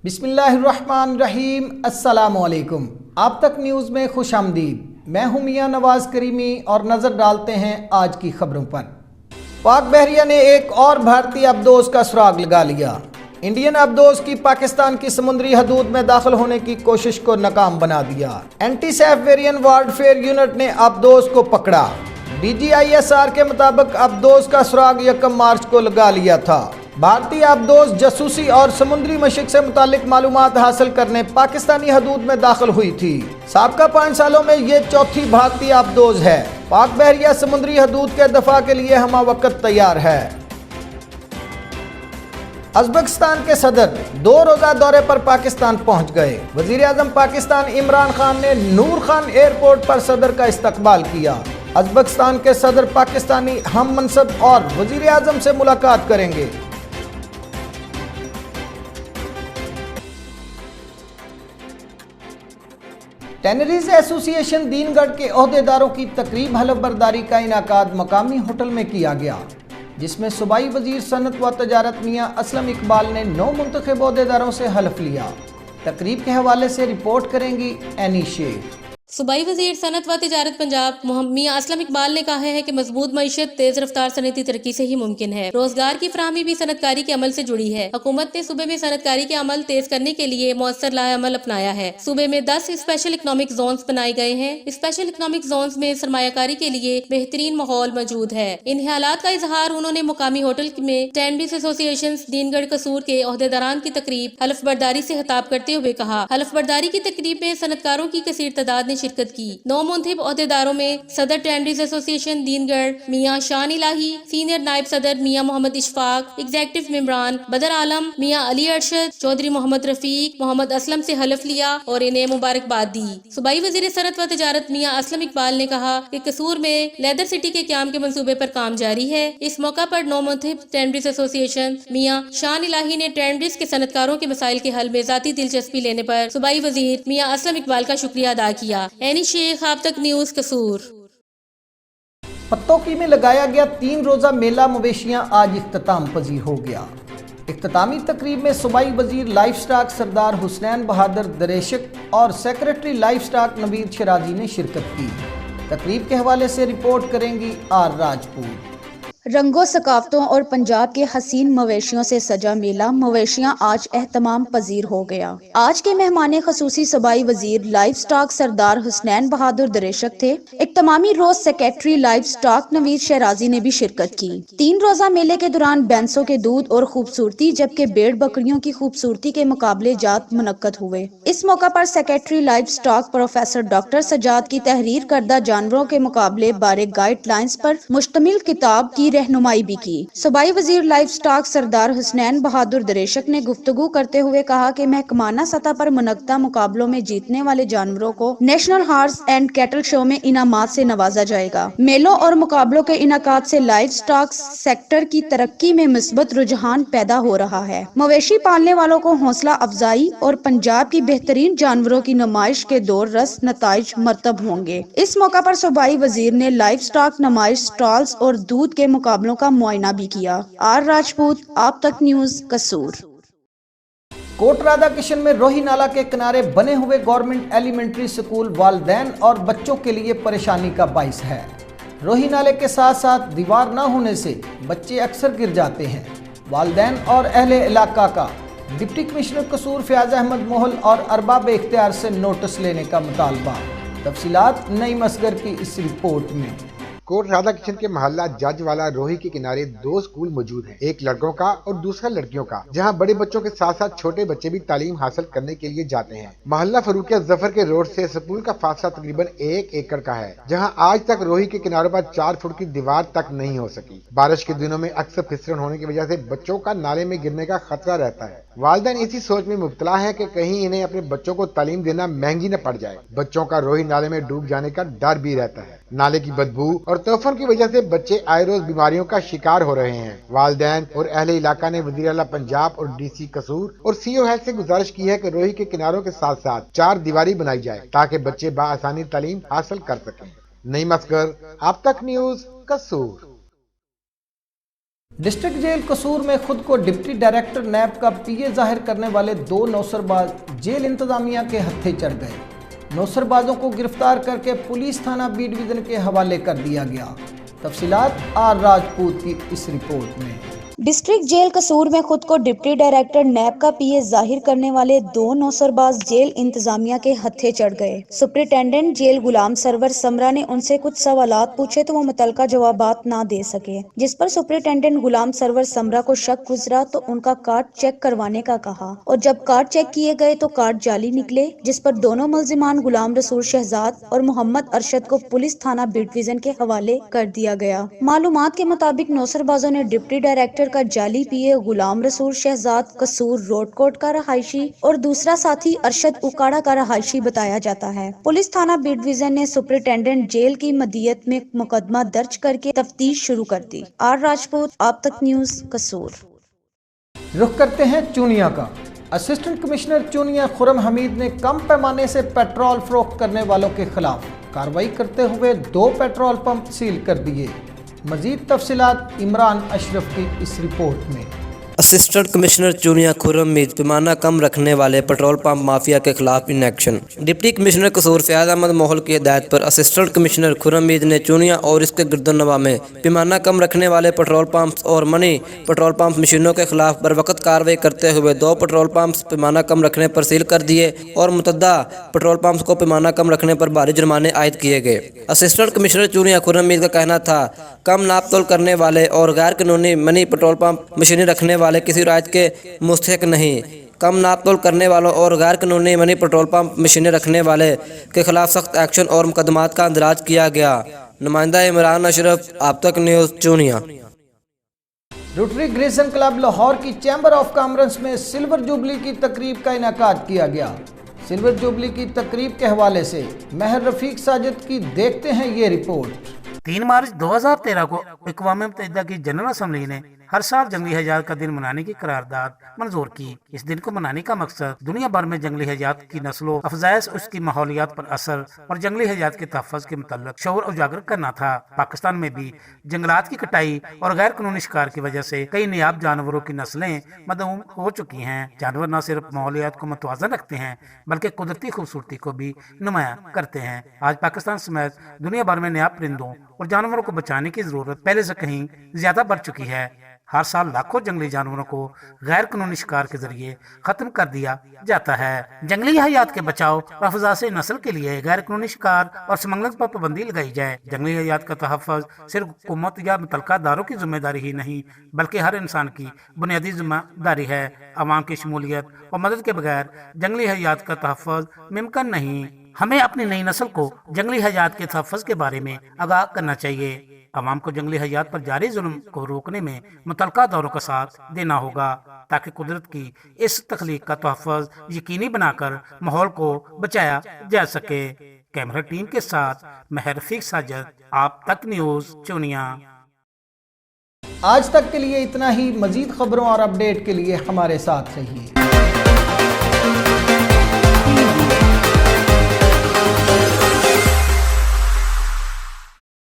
बिस्मिल्लाहिर्रहमानिर्रहीम, अस्सलामुअलैकुम। आप तक न्यूज़ में खुश आमदीद। मैं हूं मियां नवाज करीमी और नज़र डालते हैं आज की खबरों पर। पाक बहरिया ने एक और भारतीय अबदोज का सुराग लगा लिया। इंडियन अबदोज की पाकिस्तान की समुद्री हदूद में दाखिल होने की कोशिश को नाकाम बना दिया। एंटी साइबेरियन वारफेयर यूनिट ने अबदोज को पकड़ा। DGISR के मुताबिक अबदोज का सुराग 1 मार्च को लगा लिया था। भारतीय अबदोज जासूसी और समुद्री मशक से मुतालिक मालूमात हासिल करने पाकिस्तानी हदूद में दाखिल हुई थी। साबका 5 सालों में ये चौथी भारतीय अबदोज है। पाक बहरिया समुद्री हदूद के दफा के लिए हमा वक्त तैयार है। उज़्बेकिस्तान के सदर 2 रोज़ा दौरे पर पाकिस्तान पहुंच गए। वज़ीर आज़म पाकिस्तान इमरान खान ने नूर खान एयरपोर्ट पर सदर का इस्तकबाल किया। उज़्बेकिस्तान के सदर पाकिस्तानी हम मनसब और वज़ीर आज़म से मुलाकात करेंगे। टेनरीज एसोसिएशन दीनगढ़ के ओहदेदारों की तकरीब हलफ बर्दारी का इनाकाद मकामी होटल में किया गया, जिसमें सूबाई वजीर सनत व तजारत मियां असलम इकबाल ने 9 मुंतखब ओहदेदारों से हलफ लिया। तकरीब के हवाले से रिपोर्ट करेंगी एनी शेख। सूबाई वजीर सनत व तिजारत पंजाब मियां असलम इकबाल ने कहा है कि मजबूत मईशत तेज रफ्तार सनती तरक्की से ही मुमकिन है। रोजगार की फराहमी भी सनतकारी के अमल से जुड़ी है। हुकूमत ने सूबे में सनतकारी के अमल तेज करने के लिए मौसर लाएअमल अपनाया है। सूबे में 10 स्पेशल इकनॉमिक जोन्स बनाए गए हैं। स्पेशल इकनॉमिक जोन्स में सरमायाकारी के लिए बेहतरीन माहौल मौजूद है। इन ख्यालात का इजहार उन्होंने मुकामी होटल में टेनरीज एसोसिएशन दीनगढ़ कसूर के ओहदेदारान की तकरीब हलफ बर्दारी से खिताब करते हुए कहा, हलफ बर्दारी की तकरीब में सनतकारों की कसीर तादाद ने शिरकत की। 9 मुंतखब ओहदेदारों में सदर टेनरीज एसोसिएशन दीनगढ़ मियां शान इलाही, सीनियर नायब सदर मियां मोहम्मद इशफाक, एग्जीक्यूटिव मेंबरान बदर आलम, मियां अली अरशद, चौधरी मोहम्मद रफीक, मोहम्मद असलम से हलफ लिया और इन्हें मुबारकबाद दी। सूबाई वजीर सनत व तिजारत मियां असलम इकबाल ने कहा कि कसूर में लेदर सिटी के क्याम के मंसूबे पर काम जारी है। इस मौका पर 9 मुंतखब टेनरीज एसोसिएशन मियां शान इलाही ने टेनरीज के सनतकारों के मसाइल के हल में जाती दिलचस्पी लेने पर सूबाई वजीर मियां असलम इकबाल का शुक्रिया अदा किया। एनी शेख, आप तक न्यूज़ कसूर। पत्तोकी में लगाया गया 3 रोज़ा मेला मवेशियां आज इख्तिताम पजीर हो गया। इख्तितामी तकरीब में सूबाई वजीर लाइफ स्टाक सरदार हुसनैन बहादुर दरेशक और सेक्रेटरी लाइफ स्टाक नवीद शराजी ने शिरकत की। तकरीब के हवाले से रिपोर्ट करेंगी आर राजपूत। रंगों सकाफतों और पंजाब के हसीन मवेशियों से सजा मेला मवेशियां आज एहतमाम पजीर हो गया। आज के मेहमान खसूसी सूबाई वजीर लाइफ स्टाक सरदार हुसनैन बहादुर दरेशक थे। इख्तिमामी रोज सेक्रेटरी लाइफ स्टाक नवीद शहराजी ने भी शिरकत की। 3 रोजा मेले के दौरान बैंसों के दूध और खूबसूरती जबकि भेड़ बकरियों की खूबसूरती के मुकाबले जात मुनक्कद हुए। इस मौका पर secretary livestock professor doctor Sajjad की तहरीर करदा जानवरों के मुकाबले बारे गाइडलाइंस पर मुश्तमिल किताब की रहनुमाई भी की। सूबाई वजीर लाइफ स्टाक सरदार हुसनैन बहादुर दरेशक ने गुफ्तगू करते हुए कहा कि महकमाना सतह पर मुनक्कदा मुकाबलों में जीतने वाले जानवरों को national horse and cattle show में इनामात से नवाजा जाएगा। मेलों और मुकाबलों के इनाकात से लाइफ स्टाक सेक्टर की तरक्की में मुस्बत रुझान पैदा हो रहा है। मवेशी पालने वालों को हौसला अफजाई और पंजाब की बेहतरीन जानवरों की नुमाइश के दौर रस नताइज मरतब होंगे। इस मौका पर सूबाई वजीर ने लाइफ स्टाक नुमाइश स्टॉल्स और दूध के मुकाबलों का मुआयना भी किया। आर राजपूत, आप तक न्यूज़ कसूर। कोट राधा किशन में रोही नाला के किनारे बने हुए गवर्नमेंट एलिमेंट्री स्कूल वालिदैन और बच्चों के लिए परेशानी का बाइस है। रोही नाले के साथ साथ दीवार न होने से बच्चे अक्सर गिर जाते हैं। वालिदैन और अहले इलाका का डिप्टी कमिश्नर कसूर फयाज अहमद मोहल और अरबाब इख्तियार से नोटिस लेने का मुतालबा। तफसीलात नईम असगर की इस रिपोर्ट में। कोट राधा किशन के मोहल्ला जज वाला रोही के किनारे 2 स्कूल मौजूद हैं, एक लड़कों का और दूसरा लड़कियों का, जहां बड़े बच्चों के साथ साथ छोटे बच्चे भी तालीम हासिल करने के लिए जाते हैं। मोहल्ला फरूकिया जफर के रोड से स्कूल का फासला तकरीबन 1 एकड़ का है, जहां आज तक रोही के किनारों पर 4 फुट की दीवार तक नहीं हो सकी। बारिश के दिनों में अक्सर फिसलन होने की वजह से बच्चों का नाले में गिरने का खतरा रहता है। वालिदैन इसी सोच में मुब्तला है कि कहीं इन्हें अपने बच्चों को तालीम देना महंगी न पड़ जाए। बच्चों का रोही नाले में डूब जाने का डर भी रहता है। नाले की बदबू और तूफान की वजह से बच्चे आए रोज बीमारियों का शिकार हो रहे हैं। वालिदैन और अहले इलाका ने वज़ीर आला पंजाब और DC कसूर और CO हेल्थ से गुजारिश की है कि रोही के किनारों के साथ साथ 4 दीवारी बनाई जाए ताकि बच्चे बाआसानी तालीम हासिल कर सकें। नईम असगर, आप तक न्यूज़ कसूर। डिस्ट्रिक्ट जेल कसूर में खुद को डिप्टी डायरेक्टर नैब का पीए जाहिर करने वाले 2 नौसरबाज जेल इंतजामिया के हत्थे चढ़ गए। नौसरबाजों को गिरफ्तार करके पुलिस थाना बी डिवीजन के हवाले कर दिया गया। तफसीलात आर राजपूत की इस रिपोर्ट में। डिस्ट्रिक्ट जेल कसूर में खुद को डिप्टी डायरेक्टर नैब का पीए जाहिर करने वाले 2 नौसरबाज जेल इंतजामिया के हत्थे चढ़ गए। सुपरिटेंडेंट जेल गुलाम सरवर समरा ने उनसे कुछ सवालात पूछे तो वो मुतलका जवाबात ना दे सके, जिस पर सुपरिटेंडेंट गुलाम सरवर समरा को शक गुजरा तो उनका कार्ड चेक करवाने का कहा और जब कार्ड चेक किए गए तो कार्ड जाली निकले, जिस पर दोनों मुल्जिमान गुलाम रसूल शहजाद और मोहम्मद अरशद को पुलिस थाना बी डिवीजन के हवाले कर दिया गया। मालूमात के मुताबिक नौसरबाजों ने डिप्टी डायरेक्टर का जाली पीए गुलाम रसूल शहजाद कसूर रोडकोट का रहायशी और दूसरा साथी अरशद उकाड़ा का रहायशी बताया जाता है। पुलिस थाना बी डिवीजन ने सुपरिटेंडेंट जेल की मदियत में मुकदमा दर्ज करके तफ्तीश शुरू कर दी। आर राजपूत, आप तक न्यूज, कसूर। रुख करते हैं चूनिया का। असिस्टेंट कमिश्नर चूनिया खुरम हमीद ने कम पैमाने से पेट्रोल फरोख्त करने वालों के खिलाफ कार्रवाई करते हुए 2 पेट्रोल पंप सील कर दिए। मजीद तफसीलात इमरान अशरफ की इस रिपोर्ट में। असिस्टेंट कमिश्नर चूनिया खुर्रम मीर पैमाना कम रखने वाले पेट्रोल पंप माफिया के खिलाफ इन एक्शन। डिप्टी कमिश्नर कसूर फयाज अहमद मोहल की हिदायत पर असिस्टेंट कमिश्नर खुर्रम मीर ने चूनिया और इसके गिरदोनवा में पैमाना कम रखने वाले पेट्रोल पंप्स और मनी पेट्रोल पंप मशीनों के खिलाफ बरवक्त कार्रवाई करते हुए 2 पेट्रोल पंप्स पैमाना कम रखने पर सील कर दिए और मुतद्दा पेट्रोल पंप्स को पैमाना कम रखने पर भारी जुर्माने आयद किए गए। असिस्टेंट कमिश्नर चूनिया खुर्रम मीर का कहना था कम नाप तोल करने वाले और गैर कानूनी मनी पेट्रोल पंप मशीनें रखने वाले किसी रायत के मुस्तहिक नहीं। कम नाप तोल करने वालों और गैर कानूनी मनी पेट्रोल पंप मशीनें रखने वाले के खिलाफ सख्त एक्शन और मुकदमात का इंदराज किया गया। नुमाइंदा इमरान अशरफ, आप तक news, Chunian. Rotary Grayson club Lahore की चैम्बर ऑफ कॉमर्स में सिल्वर जुबली की तकरीब का इनेकाद किया गया। सिल्वर जुबली की तकरीब के हवाले से महर रफीक साजिद की देखते हैं ये रिपोर्ट। 3 मार्च 2013 को अक़वाम मुत्तहिदा की जनरल असम्बली ने हर साल जंगली हयात का दिन मनाने की करारदाद मंजूर की। इस दिन को मनाने का मकसद दुनिया भर में जंगली हयात की नस्लों अफजाइश, उसकी माहौलियात पर असर और जंगली हयात के तहफ़्फ़ुज़ के मुतल्लिक़ शऊर उजागर करना था। पाकिस्तान में भी जंगलात की कटाई और गैर कानूनी शिकार की वजह से कई नायाब जानवरों की नस्लें मदऊम हो चुकी हैं। जानवर न सिर्फ माहौलियात को मुतवाज़न रखते हैं बल्कि कुदरती खूबसूरती को भी नुमायां करते हैं। आज पाकिस्तान समेत दुनिया भर में नायाब परिंदों और जानवरों को बचाने की जरूरत पहले से कहीं ज्यादा बढ़ चुकी है। हर साल लाखों जंगली जानवरों को गैर कानूनी शिकार के जरिए खत्म कर दिया जाता है। जंगली हयात के बचाव और अफजाइश नस्ल के लिए गैर कानूनी शिकार और स्मगलिंग पर पाबंदी लगाई जाए। जंगली हयात का तहफ़्फ़ुज़ सिर्फ हुकूमत या मुतल्लिक़ा दारों की जिम्मेदारी ही नहीं बल्कि हर इंसान की बुनियादी जिम्मेदारी है। अवाम की शमूलियत और मदद के बगैर जंगली हयात का तहफ़्फ़ुज़ मुमकिन नहीं। हमें अपनी नई नस्ल को जंगली हयात के तहफ़्फ़ुज़ के बारे में आगाह करना चाहिए। अवाम को जंगली हयात पर जारी जुल्म को रोकने में मुतल्लिक़ा दौरों का साथ देना होगा ताकि कुदरत की इस तख्लीक का तहफ़्फ़ुज़ यकीनी बनाकर माहौल को बचाया जा सके। कैमरा टीम के साथ महर रफीक साजिद, आप तक न्यूज़, चूनिया। आज तक के लिए इतना ही। मजीद खबरों और अपडेट के लिए हमारे साथ रहिए।